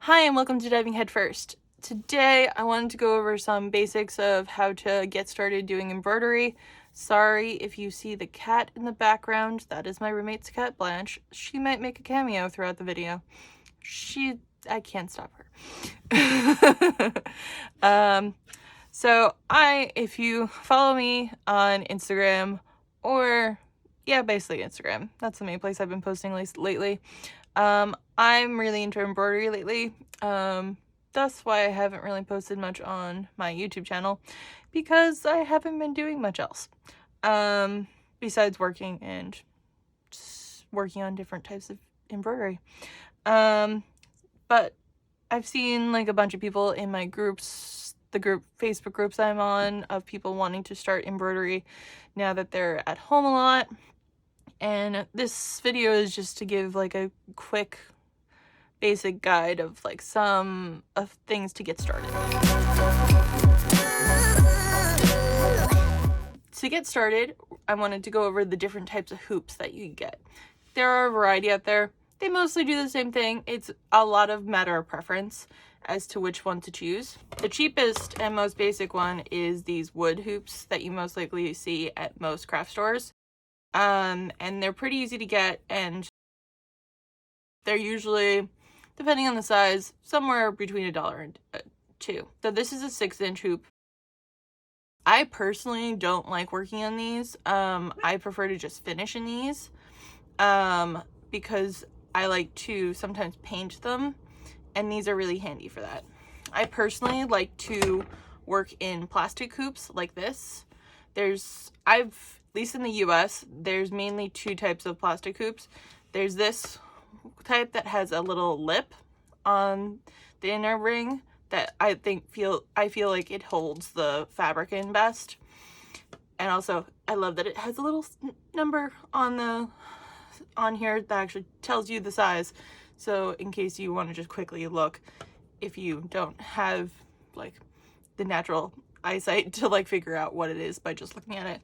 Hi and welcome to Diving Head First. Today I wanted to go over some basics of how to get started doing embroidery. Sorry if you see the cat in the background, that is my roommate's cat Blanche. She might make a cameo throughout the video. I can't stop her. If you follow me on Instagram basically Instagram, that's the main place I've been posting lately. I'm really into embroidery lately. That's why I haven't really posted much on my YouTube channel, because I haven't been doing much else. Besides working and just working on different types of embroidery. But I've seen like a bunch of people in my groups, Facebook groups I'm on, of people wanting to start embroidery now that they're at home a lot. And this video is just to give like a quick basic guide of like some of things to get started. To get started, I wanted to go over the different types of hoops that you get. There are a variety out there. They mostly do the same thing. It's a lot of matter of preference as to which one to choose. The cheapest and most basic one is these wood hoops that you most likely see at most craft stores. And they're pretty easy to get, and they're usually, depending on the size, somewhere between $1 and $2. So this is a 6-inch hoop. I personally don't like working on these. I prefer to just finish in these, because I like to sometimes paint them, and these are really handy for that. I personally like to work in plastic hoops like this. At least in the US, there's mainly two types of plastic hoops. There's this type that has a little lip on the inner ring that I feel like it holds the fabric in best. And also, I love that it has a little number on here that actually tells you the size. So in case you want to just quickly look, if you don't have like the natural eyesight to like figure out what it is by just looking at it.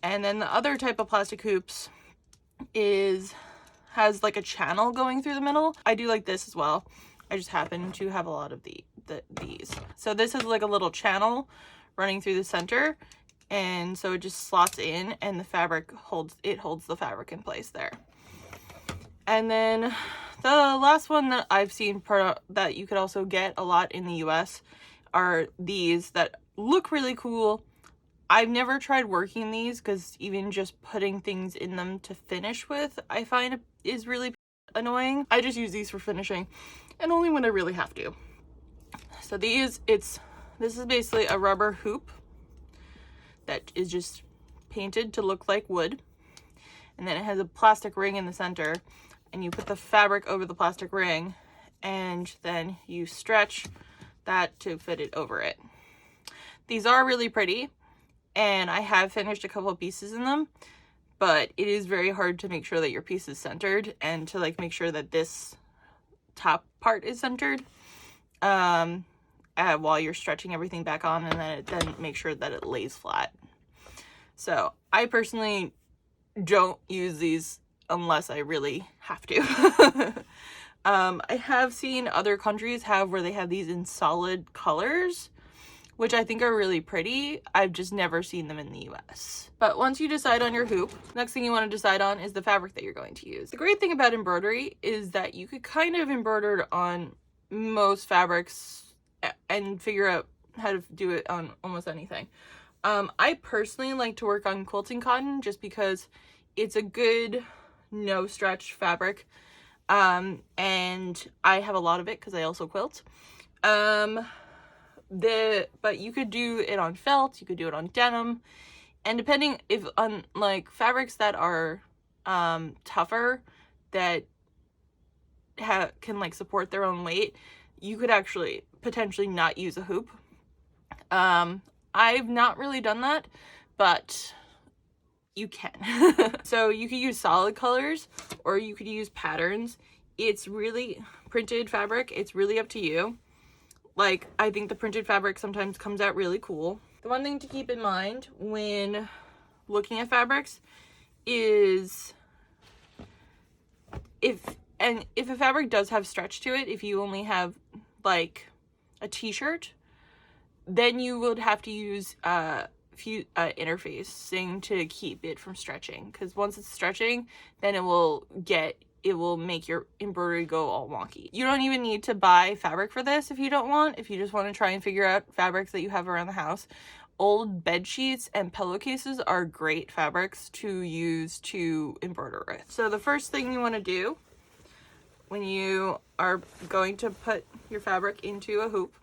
And then the other type of plastic hoops has like a channel going through the middle. I do like this as well. I just happen to have a lot of these. So this is like a little channel running through the center, and so it just slots in, and the fabric holds the fabric in place there. And then the last one that I've seen that you could also get a lot in the US are these that look really cool. I've never tried working these because even just putting things in them to finish with, I find is really annoying. I just use these for finishing, and only when I really have to. So this is basically a rubber hoop that is just painted to look like wood, and then it has a plastic ring in the center, and you put the fabric over the plastic ring, and then you stretch that to fit it over it. These are really pretty, and I have finished a couple of pieces in them, but it is very hard to make sure that your piece is centered, and to like make sure that this top part is centered while you're stretching everything back on, and then make sure that it lays flat. So I personally don't use these unless I really have to. I have seen other countries where they have these in solid colors, which I think are really pretty. I've just never seen them in the US. But once you decide on your hoop, next thing you want to decide on is the fabric that you're going to use. The great thing about embroidery is that you could kind of embroider on most fabrics and figure out how to do it on almost anything. I personally like to work on quilting cotton just because it's a good no stretch fabric. And I have a lot of it because I also quilt. But you could do it on felt, you could do it on denim, and depending if on like fabrics that are tougher, that can like support their own weight, you could actually potentially not use a hoop. I've not really done that, but you can. So you could use solid colors, or you could use patterns. It's really printed fabric, it's really up to you. Like, I think the printed fabric sometimes comes out really cool. The one thing to keep in mind when looking at fabrics is if a fabric does have stretch to it, if you only have like a t-shirt, then you would have to use interfacing to keep it from stretching, because once it's stretching, then it will make your embroidery go all wonky. You don't even need to buy fabric for this if you don't want. If you just want to try and figure out fabrics that you have around the house, old bed sheets and pillowcases are great fabrics to use to embroider with. So the first thing you want to do when you are going to put your fabric into a hoop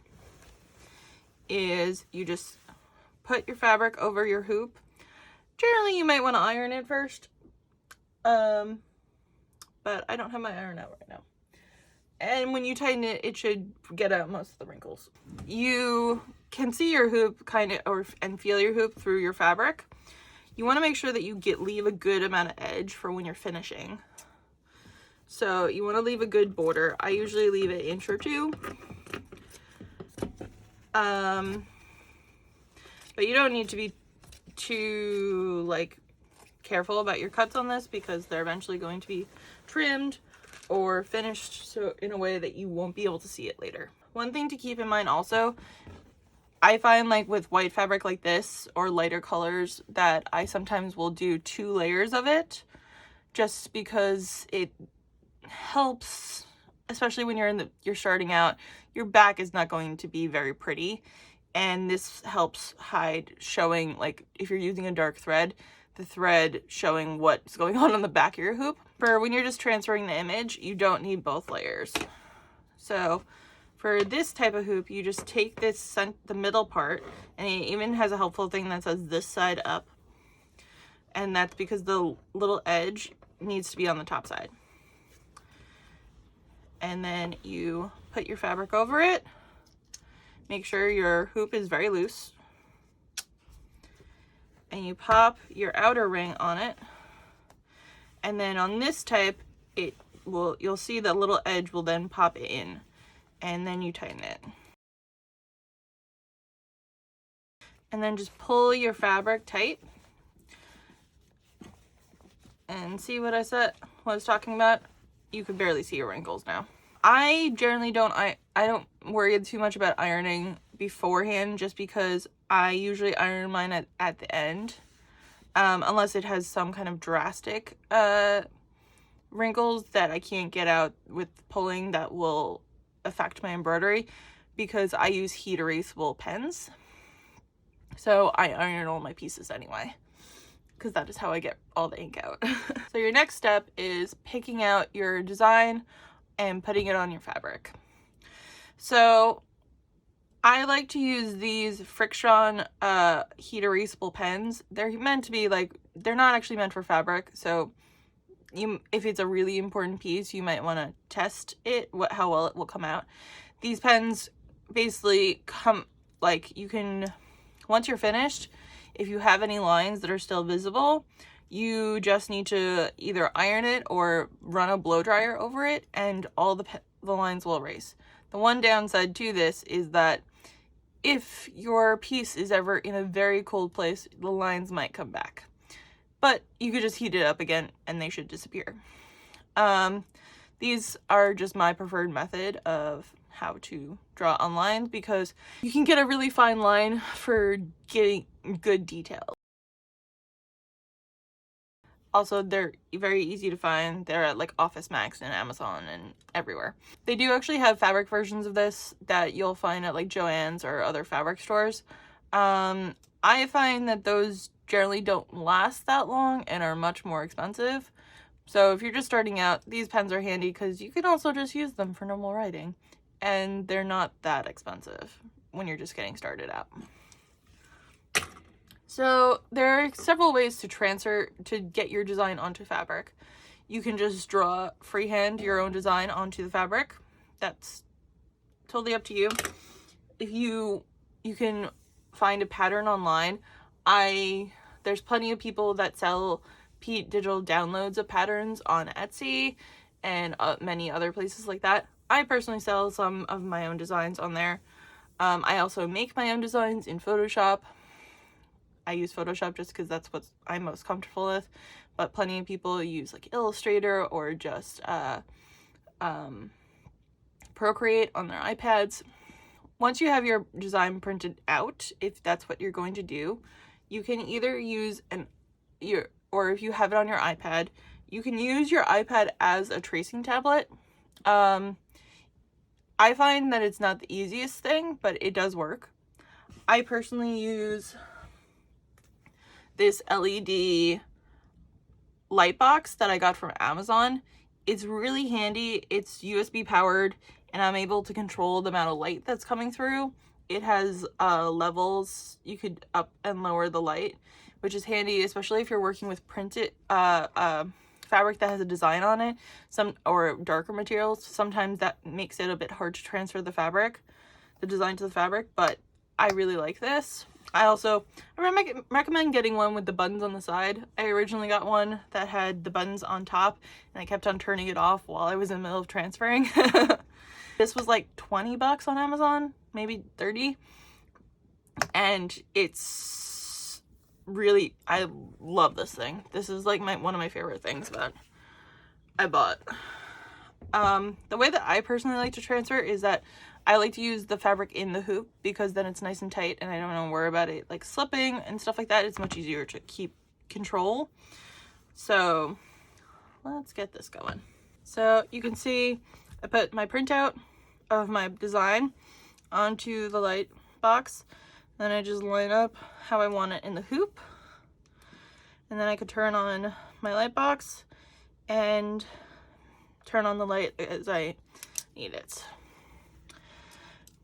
is you just put your fabric over your hoop. Generally, you might want to iron it first, but I don't have my iron out right now. And when you tighten it, it should get out most of the wrinkles. You can see your hoop and feel your hoop through your fabric. You want to make sure that you leave a good amount of edge for when you're finishing. So you want to leave a good border. I usually leave an inch or two. But you don't need to be too like careful about your cuts on this, because they're eventually going to be trimmed or finished so in a way that you won't be able to see it later. One thing to keep in mind also, I find like with white fabric like this or lighter colors that I sometimes will do 2 layers of it, just because it helps, especially when you're starting out. Your back is not going to be very pretty, and this helps hide showing, like if you're using a dark thread, the thread showing what's going on the back of your hoop. For when you're just transferring the image, you don't need both layers. So for this type of hoop, you just take the middle part, and it even has a helpful thing that says this side up, and that's because the little edge needs to be on the top side. And then you put your fabric over it. Make sure your hoop is very loose. And you pop your outer ring on it. And then on this type, you'll see the little edge will then pop in. And then you tighten it. And then just pull your fabric tight. And see what I was talking about? You can barely see your wrinkles now. I generally don't worry too much about ironing beforehand, just because I usually iron mine at the end, unless it has some kind of drastic wrinkles that I can't get out with pulling that will affect my embroidery, because I use heat erasable pens. So I iron all my pieces anyway, because that is how I get all the ink out. So your next step is picking out your design and putting it on your fabric. So I like to use these Frixion heat erasable pens. They're meant to be like, they're not actually meant for fabric, so if it's a really important piece, you might want to test it, how well it will come out. These pens basically come, like, you can, once you're finished, if you have any lines that are still visible, you just need to either iron it or run a blow dryer over it, and all the lines will erase. The one downside to this is that if your piece is ever in a very cold place, the lines might come back. But you could just heat it up again and they should disappear. These are just my preferred method of how to draw on lines, because you can get a really fine line for getting good detail. Also, they're very easy to find. They're at like Office Max and Amazon and everywhere. They do actually have fabric versions of this that you'll find at like Joann's or other fabric stores. I find that those generally don't last that long and are much more expensive. So if you're just starting out, these pens are handy because you can also just use them for normal writing. And they're not that expensive when you're just getting started out. So there are several ways to get your design onto fabric. You can just draw freehand your own design onto the fabric. That's totally up to you. If you can find a pattern online. There's plenty of people that sell digital downloads of patterns on Etsy and many other places like that. I personally sell some of my own designs on there. I also make my own designs in Photoshop. I use Photoshop just because that's what I'm most comfortable with, but plenty of people use like Illustrator or just Procreate on their iPads. Once you have your design printed out, if that's what you're going to do, you can either use or if you have it on your iPad, you can use your iPad as a tracing tablet. I find that it's not the easiest thing, but it does work. I personally use this LED light box that I got from Amazon. It's really handy. It's USB powered, and I'm able to control the amount of light that's coming through. It has levels. You could up and lower the light, which is handy, especially if you're working with printed fabric that has a design on it, or darker materials. Sometimes that makes it a bit hard to transfer the design to the fabric, but I really like this. I recommend getting one with the buttons on the side. I originally got one that had the buttons on top, and I kept on turning it off while I was in the middle of transferring. This was like 20 bucks on Amazon, maybe 30. And it's really, I love this thing. This is like one of my favorite things that I bought. The way that I personally like to transfer is that I like to use the fabric in the hoop, because then it's nice and tight and I don't have to worry about it like slipping and stuff like that. It's much easier to keep control. So let's get this going. So you can see I put my printout of my design onto the light box. Then I just line up how I want it in the hoop. And then I could turn on my light box and turn on the light as I need it.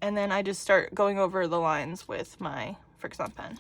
And then I just start going over the lines with my Frixion pen.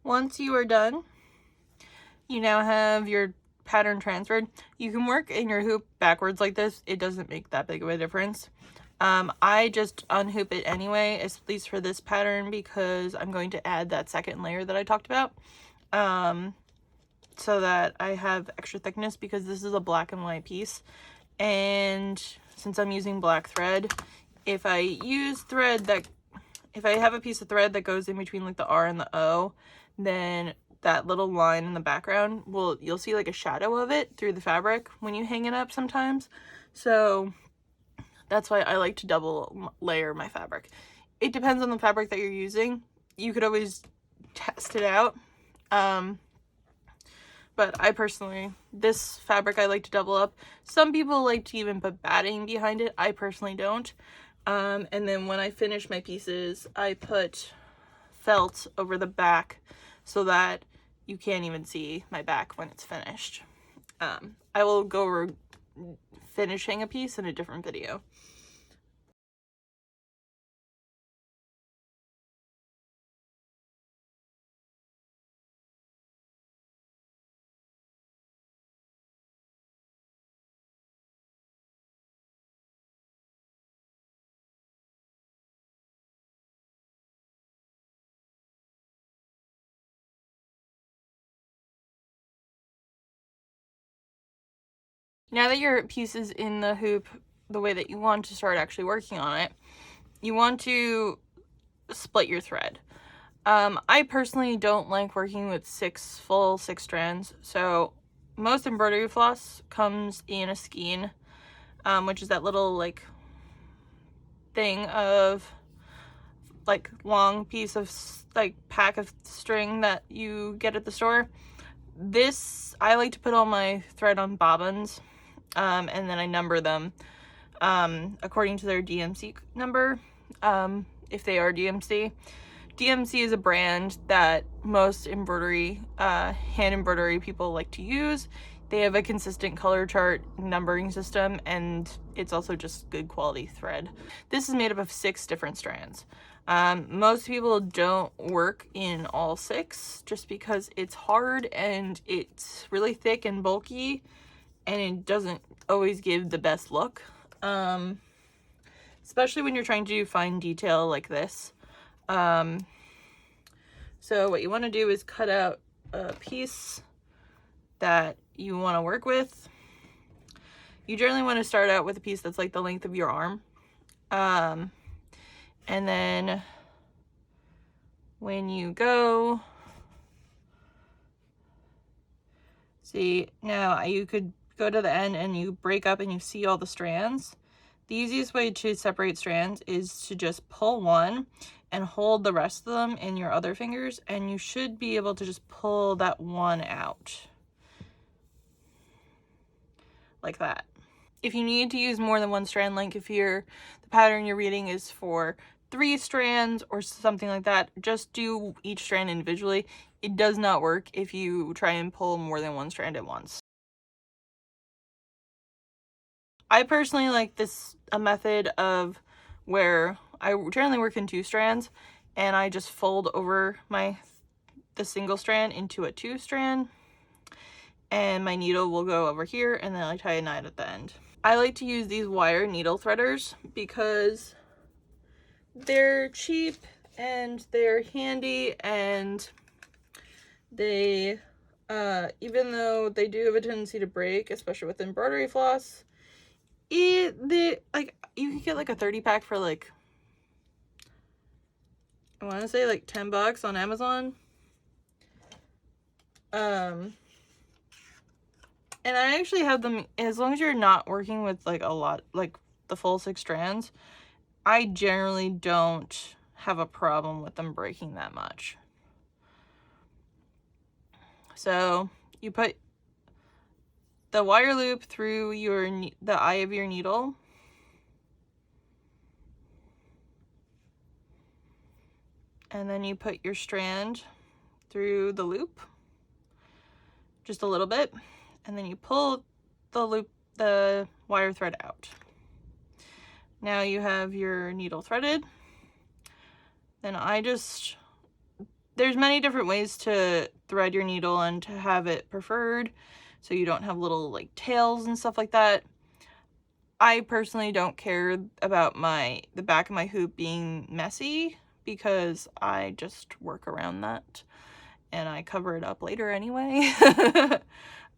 Once you are done, you now have your pattern transferred. You can work in your hoop backwards like this. It doesn't make that big of a difference. I just unhoop it anyway, at least for this pattern, because I'm going to add that second layer that I talked about. So that I have extra thickness, because this is a black and white piece. And since I'm using black thread, if I have a piece of thread that goes in between like the R and the O, then that little line in the background, you'll see like a shadow of it through the fabric when you hang it up sometimes. So that's why I like to double layer my fabric. It depends on the fabric that you're using. You could always test it out. But I personally, this fabric I like to double up. Some people like to even put batting behind it. I personally don't. And then when I finish my pieces, I put felt over the back so that you can't even see my back when it's finished. I will go over finishing a piece in a different video. Now that your piece is in the hoop the way that you want to start actually working on it, you want to split your thread. I personally don't like working with full six strands, so most embroidery floss comes in a skein, which is that little like thing of like long piece of like pack of string that you get at the store. This, I like to put all my thread on bobbins, and then I number them according to their DMC number, if they are DMC. DMC is a brand that most embroidery, hand embroidery people like to use. They have a consistent color chart numbering system, and it's also just good quality thread. This is made up of 6 different strands. Most people don't work in all 6 just because it's hard and it's really thick and bulky, and it doesn't always give the best look. especially when you're trying to do fine detail like this. So what you want to do is cut out a piece that you want to work with. You generally want to start out with a piece that's like the length of your arm. And then when you go, see, now you could go to the end and you break up and you see all the strands. The easiest way to separate strands is to just pull one and hold the rest of them in your other fingers, and you should be able to just pull that one out like that. If you need to use more than one strand, like if the pattern you're reading is for 3 strands or something like that, just do each strand individually. It does not work if you try and pull more than one strand at once. I personally like a method of where I generally work in 2 strands, and I just fold over the single strand into a 2 strand, and my needle will go over here, and then I tie a knot at the end. I like to use these wire needle threaders because they're cheap and they're handy, and they even though they do have a tendency to break, especially with embroidery floss, you can get like a 30 pack for like, I want to say like $10 on Amazon. And I actually have them, as long as you're not working with like a lot, like the full 6 strands, I generally don't have a problem with them breaking that much. So you put the wire loop through the eye of your needle. And then you put your strand through the loop, just a little bit. And then you pull the wire thread out. Now you have your needle threaded. Then there's many different ways to thread your needle and to have it preferred, so you don't have little like tails and stuff like that. I personally don't care about the back of my hoop being messy, because I just work around that and I cover it up later anyway.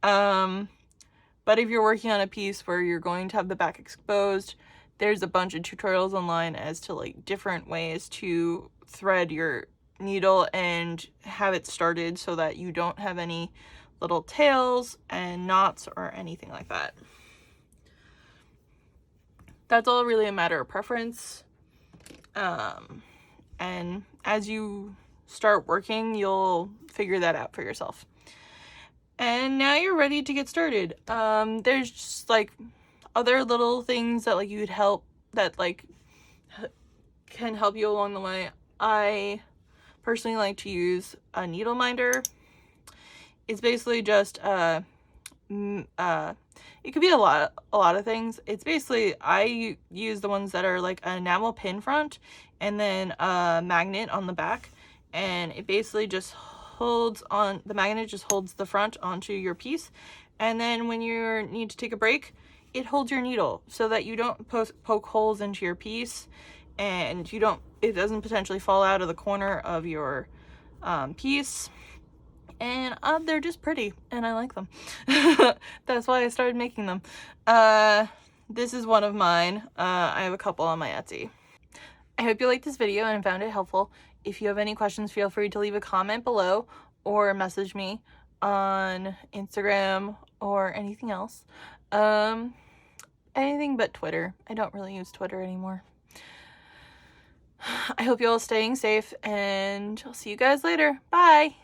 But if you're working on a piece where you're going to have the back exposed, there's a bunch of tutorials online as to like different ways to thread your needle and have it started so that you don't have any little tails and knots or anything like that. That's all really a matter of preference. And as you start working, you'll figure that out for yourself. And now you're ready to get started. There's just like other little things that can help you along the way. I personally like to use a needle minder. It's basically just it could be a lot of things. It's basically, I use the ones that are like an enamel pin front and then a magnet on the back, and it basically just the magnet just holds the front onto your piece, and then when you need to take a break, it holds your needle so that you don't poke holes into your piece, and it doesn't potentially fall out of the corner of your piece. And they're just pretty, and I like them. That's why I started making them. This is one of mine. I have a couple on my Etsy. I hope you liked this video and found it helpful. If you have any questions, feel free to leave a comment below or message me on Instagram or anything else. Anything but Twitter. I don't really use Twitter anymore. I hope you're all staying safe, and I'll see you guys later. Bye!